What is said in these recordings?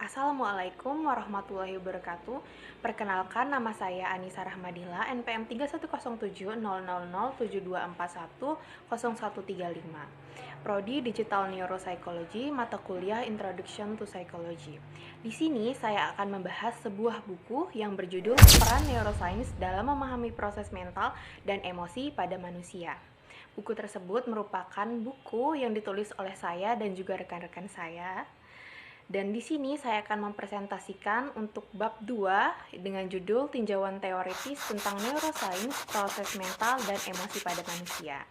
Assalamualaikum warahmatullahi wabarakatuh. Perkenalkan, nama saya Anissa Rahmadila, NPM 3107000072410135. Prodi Digital Neuropsychology, mata kuliah Introduction to Psychology. Di sini saya akan membahas sebuah buku yang berjudul Peran Neuroscience dalam Memahami Proses Mental dan Emosi pada Manusia. Buku tersebut merupakan buku yang ditulis oleh saya dan juga rekan-rekan saya. Dan di sini saya akan mempresentasikan untuk bab 2 dengan judul Tinjauan Teoritis tentang Neuroscience, Proses Mental, dan Emosi pada Manusia.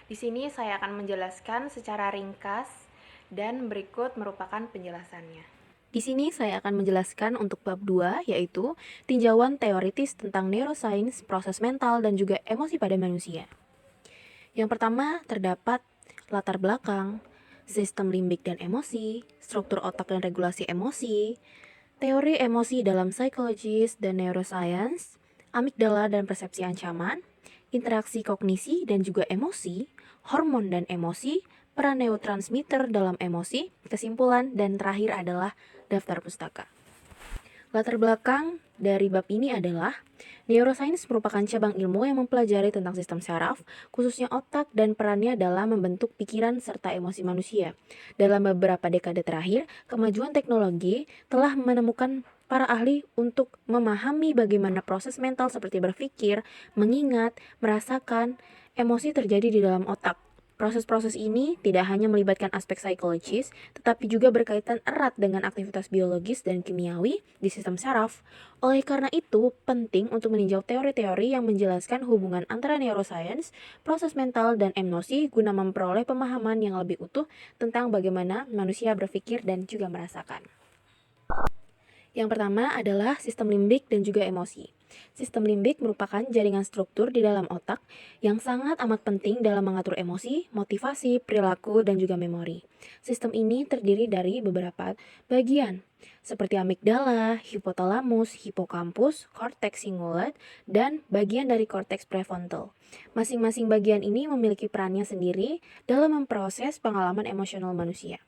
Di sini saya akan menjelaskan secara ringkas dan berikut merupakan penjelasannya. Di sini saya akan menjelaskan untuk bab 2 yaitu Tinjauan Teoritis tentang Neuroscience, Proses Mental, dan juga Emosi pada Manusia. Yang pertama terdapat latar belakang, sistem limbik dan emosi, struktur otak dan regulasi emosi, teori emosi dalam psikologis dan neuroscience, amigdala dan persepsi ancaman, interaksi kognisi dan juga emosi, hormon dan emosi, peran neurotransmitter dalam emosi, kesimpulan, dan terakhir adalah daftar pustaka. Latar belakang dari bab ini adalah neuroscience merupakan cabang ilmu yang mempelajari tentang sistem saraf, khususnya otak dan perannya dalam membentuk pikiran serta emosi manusia. Dalam beberapa dekade terakhir, kemajuan teknologi telah menemukan para ahli untuk memahami bagaimana proses mental seperti berpikir, mengingat, merasakan, emosi terjadi di dalam otak. Proses-proses ini tidak hanya melibatkan aspek psikologis, tetapi juga berkaitan erat dengan aktivitas biologis dan kimiawi di sistem saraf. Oleh karena itu, penting untuk meninjau teori-teori yang menjelaskan hubungan antara neuroscience, proses mental, dan emosi guna memperoleh pemahaman yang lebih utuh tentang bagaimana manusia berpikir dan juga merasakan. Yang pertama adalah sistem limbik dan juga emosi. Sistem limbik merupakan jaringan struktur di dalam otak yang sangat amat penting dalam mengatur emosi, motivasi, perilaku, dan juga memori. Sistem ini terdiri dari beberapa bagian, seperti amigdala, hipotalamus, hipokampus, korteks singulet, dan bagian dari korteks prefrontal. Masing-masing bagian ini memiliki perannya sendiri dalam memproses pengalaman emosional manusia.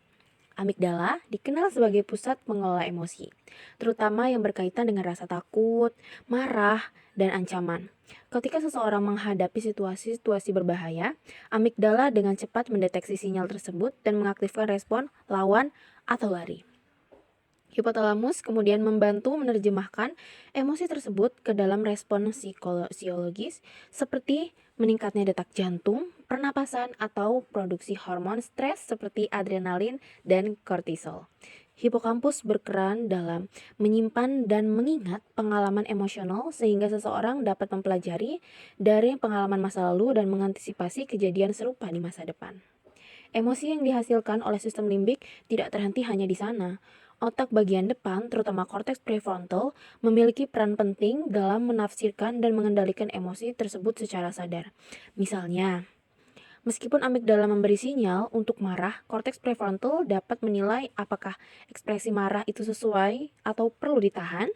Amigdala dikenal sebagai pusat pengelola emosi, terutama yang berkaitan dengan rasa takut, marah, dan ancaman. Ketika seseorang menghadapi situasi-situasi berbahaya, amigdala dengan cepat mendeteksi sinyal tersebut dan mengaktifkan respon lawan atau lari. Hipotalamus kemudian membantu menerjemahkan emosi tersebut ke dalam respon psikologis seperti meningkatnya detak jantung, pernapasan, atau produksi hormon stres seperti adrenalin dan kortisol. Hipokampus berperan dalam menyimpan dan mengingat pengalaman emosional sehingga seseorang dapat mempelajari dari pengalaman masa lalu dan mengantisipasi kejadian serupa di masa depan. Emosi yang dihasilkan oleh sistem limbik tidak terhenti hanya di sana. Otak bagian depan, terutama korteks prefrontal, memiliki peran penting dalam menafsirkan dan mengendalikan emosi tersebut secara sadar. Misalnya, meskipun amigdala memberi sinyal untuk marah, korteks prefrontal dapat menilai apakah ekspresi marah itu sesuai atau perlu ditahan.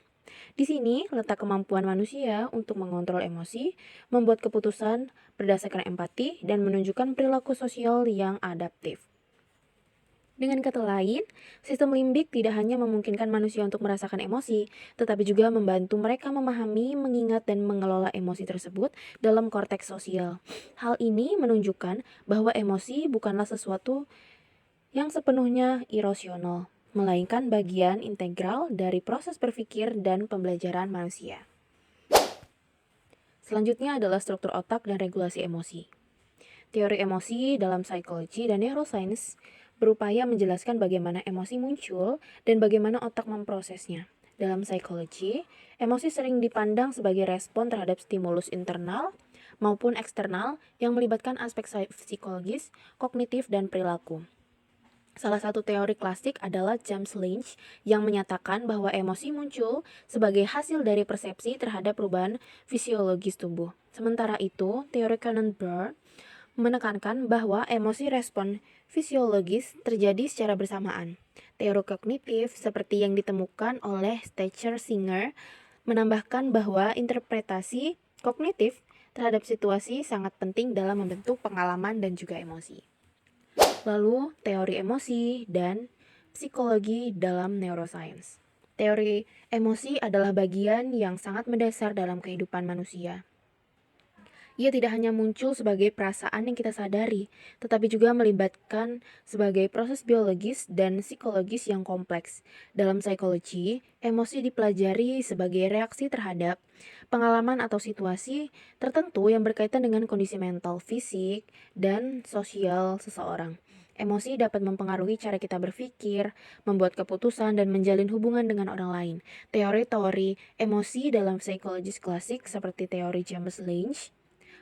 Di sini letak kemampuan manusia untuk mengontrol emosi, membuat keputusan berdasarkan empati, dan menunjukkan perilaku sosial yang adaptif. Dengan kata lain, sistem limbik tidak hanya memungkinkan manusia untuk merasakan emosi, tetapi juga membantu mereka memahami, mengingat, dan mengelola emosi tersebut dalam korteks sosial. Hal ini menunjukkan bahwa emosi bukanlah sesuatu yang sepenuhnya irasional, melainkan bagian integral dari proses berpikir dan pembelajaran manusia. Selanjutnya adalah struktur otak dan regulasi emosi. Teori emosi dalam psikologi dan neuroscience berupaya menjelaskan bagaimana emosi muncul dan bagaimana otak memprosesnya. Dalam psikologi, emosi sering dipandang sebagai respon terhadap stimulus internal maupun eksternal yang melibatkan aspek psikologis, kognitif, dan perilaku. Salah satu teori klasik adalah James Lynch yang menyatakan bahwa emosi muncul sebagai hasil dari persepsi terhadap perubahan fisiologis tubuh. Sementara itu, teori Cannon Bure menekankan bahwa emosi respon fisiologis terjadi secara bersamaan. Teori kognitif seperti yang ditemukan oleh Stecher Singer menambahkan bahwa interpretasi kognitif terhadap situasi sangat penting dalam membentuk pengalaman dan juga emosi. Lalu, teori emosi dan psikologi dalam neuroscience. Teori emosi adalah bagian yang sangat mendasar dalam kehidupan manusia. Ia tidak hanya muncul sebagai perasaan yang kita sadari, tetapi juga melibatkan sebagai proses biologis dan psikologis yang kompleks. Dalam psikologi, emosi dipelajari sebagai reaksi terhadap pengalaman atau situasi tertentu yang berkaitan dengan kondisi mental, fisik, dan sosial seseorang. Emosi dapat mempengaruhi cara kita berpikir, membuat keputusan, dan menjalin hubungan dengan orang lain. Teori-teori emosi dalam psikologi klasik seperti teori James Lange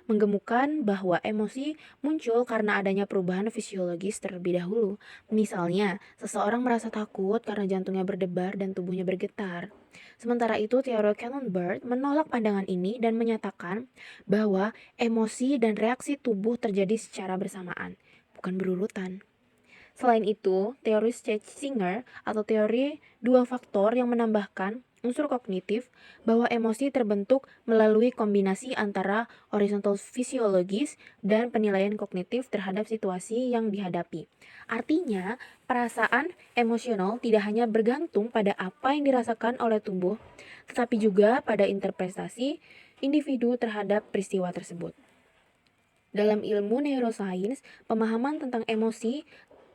menggemukan bahwa emosi muncul karena adanya perubahan fisiologis terlebih dahulu. Misalnya, seseorang merasa takut karena jantungnya berdebar dan tubuhnya bergetar. Sementara itu, teori Cannon-Burt menolak pandangan ini dan menyatakan bahwa emosi dan reaksi tubuh terjadi secara bersamaan, bukan berurutan. Selain itu, teori Singer atau teori dua faktor yang menambahkan unsur kognitif bahwa emosi terbentuk melalui kombinasi antara horizontal fisiologis dan penilaian kognitif terhadap situasi yang dihadapi. Artinya, perasaan emosional tidak hanya bergantung pada apa yang dirasakan oleh tubuh, tetapi juga pada interpretasi individu terhadap peristiwa tersebut. Dalam ilmu neuroscience, pemahaman tentang emosi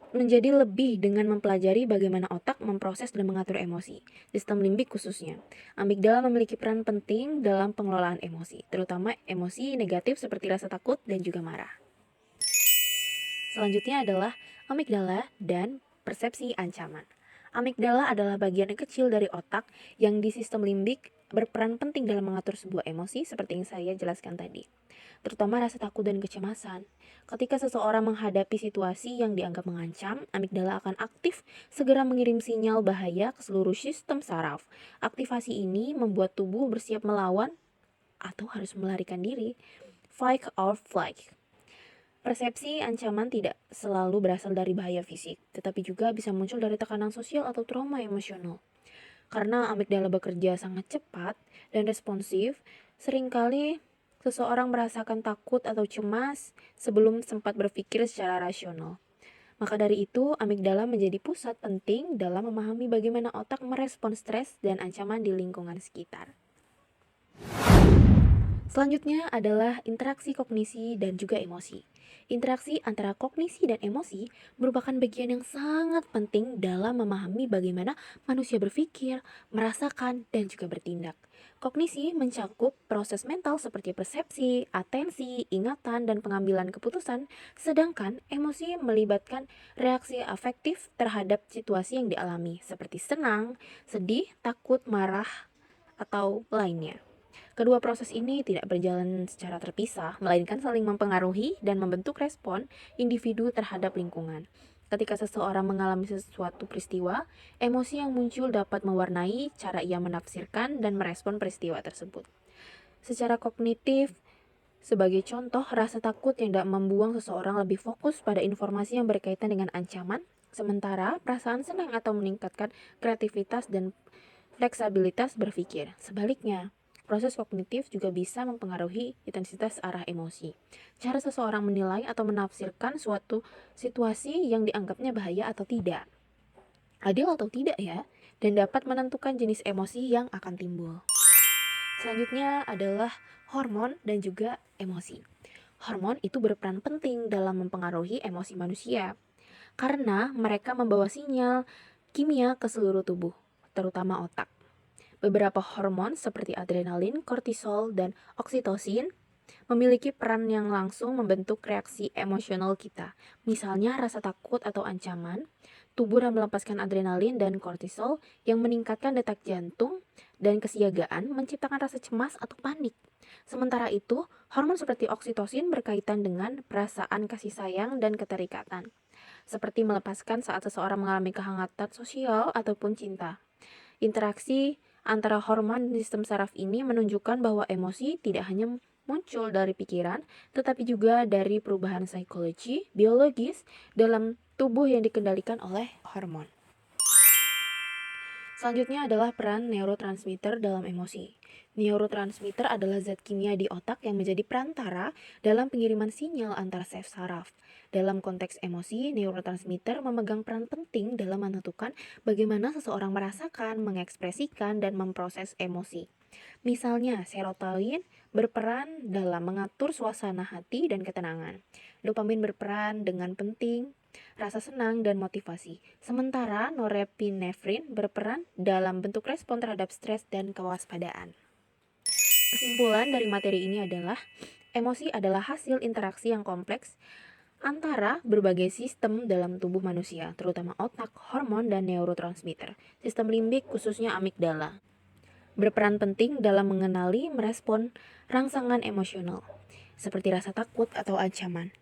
menjadi lebih dengan mempelajari bagaimana otak memproses dan mengatur emosi. Sistem limbik khususnya. Amigdala memiliki peran penting dalam pengelolaan emosi, terutama emosi negatif seperti rasa takut dan juga marah. Selanjutnya adalah amigdala dan persepsi ancaman. Amigdala adalah bagian kecil dari otak yang di sistem limbik berperan penting dalam mengatur sebuah emosi seperti yang saya jelaskan tadi, terutama rasa takut dan kecemasan. Ketika seseorang menghadapi situasi yang dianggap mengancam, amigdala akan aktif segera mengirim sinyal bahaya ke seluruh sistem saraf. Aktivasi ini membuat tubuh bersiap melawan atau harus melarikan diri, fight or flight. Persepsi ancaman tidak selalu berasal dari bahaya fisik, tetapi juga bisa muncul dari tekanan sosial atau trauma emosional. Karena amigdala bekerja sangat cepat dan responsif, seringkali seseorang merasakan takut atau cemas sebelum sempat berpikir secara rasional. Maka dari itu, amigdala menjadi pusat penting dalam memahami bagaimana otak merespons stres dan ancaman di lingkungan sekitar. Selanjutnya adalah interaksi kognisi dan juga emosi. Interaksi antara kognisi dan emosi merupakan bagian yang sangat penting dalam memahami bagaimana manusia berpikir, merasakan, dan juga bertindak. Kognisi mencakup proses mental seperti persepsi, atensi, ingatan, dan pengambilan keputusan, sedangkan emosi melibatkan reaksi afektif terhadap situasi yang dialami, seperti senang, sedih, takut, marah, atau lainnya. Kedua proses ini tidak berjalan secara terpisah, melainkan saling mempengaruhi dan membentuk respon individu terhadap lingkungan. Ketika seseorang mengalami sesuatu peristiwa, emosi yang muncul dapat mewarnai cara ia menafsirkan dan merespon peristiwa tersebut. Secara kognitif, sebagai contoh, rasa takut yang dapat membuang seseorang lebih fokus pada informasi yang berkaitan dengan ancaman, sementara perasaan senang atau meningkatkan kreativitas dan fleksibilitas berpikir. Sebaliknya, proses kognitif juga bisa mempengaruhi intensitas arah emosi. Cara seseorang menilai atau menafsirkan suatu situasi yang dianggapnya bahaya atau tidak, adil atau tidak ya, dan dapat menentukan jenis emosi yang akan timbul. Selanjutnya adalah hormon dan juga emosi. Hormon itu berperan penting dalam mempengaruhi emosi manusia, karena mereka membawa sinyal kimia ke seluruh tubuh, terutama otak. Beberapa hormon seperti adrenalin, kortisol, dan oksitosin memiliki peran yang langsung membentuk reaksi emosional kita. Misalnya rasa takut atau ancaman, tubuh melepaskan adrenalin dan kortisol yang meningkatkan detak jantung dan kesiagaan menciptakan rasa cemas atau panik. Sementara itu, hormon seperti oksitosin berkaitan dengan perasaan kasih sayang dan keterikatan, seperti melepaskan saat seseorang mengalami kehangatan sosial ataupun cinta. Interaksi antara hormon dan sistem saraf ini menunjukkan bahwa emosi tidak hanya muncul dari pikiran, tetapi juga dari perubahan psikologi, biologis dalam tubuh yang dikendalikan oleh hormon. Selanjutnya adalah peran neurotransmitter dalam emosi. Neurotransmitter adalah zat kimia di otak yang menjadi perantara dalam pengiriman sinyal antar saraf. Dalam konteks emosi, neurotransmitter memegang peran penting dalam menentukan bagaimana seseorang merasakan, mengekspresikan, dan memproses emosi. Misalnya, serotonin berperan dalam mengatur suasana hati dan ketenangan. Dopamin berperan dengan penting rasa senang dan motivasi. Sementara norepinefrin berperan dalam bentuk respon terhadap stres dan kewaspadaan. Kesimpulan dari materi ini adalah emosi adalah hasil interaksi yang kompleks antara berbagai sistem dalam tubuh manusia, terutama otak, hormon, dan neurotransmitter. Sistem limbik khususnya amigdala berperan penting dalam mengenali merespon rangsangan emosional, seperti rasa takut atau ancaman.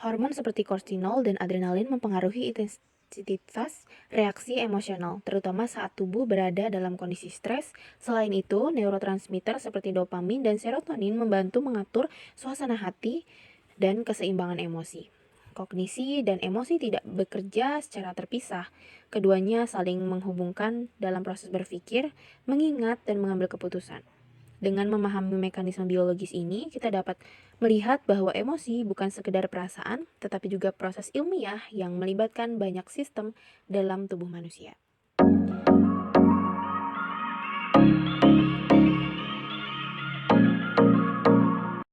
Hormon seperti kortisol dan adrenalin mempengaruhi intensitas reaksi emosional, terutama saat tubuh berada dalam kondisi stres. Selain itu, neurotransmitter seperti dopamin dan serotonin membantu mengatur suasana hati dan keseimbangan emosi. Kognisi dan emosi tidak bekerja secara terpisah. Keduanya saling menghubungkan dalam proses berpikir, mengingat, dan mengambil keputusan. Dengan memahami mekanisme biologis ini, kita dapat melihat bahwa emosi bukan sekedar perasaan, tetapi juga proses ilmiah yang melibatkan banyak sistem dalam tubuh manusia.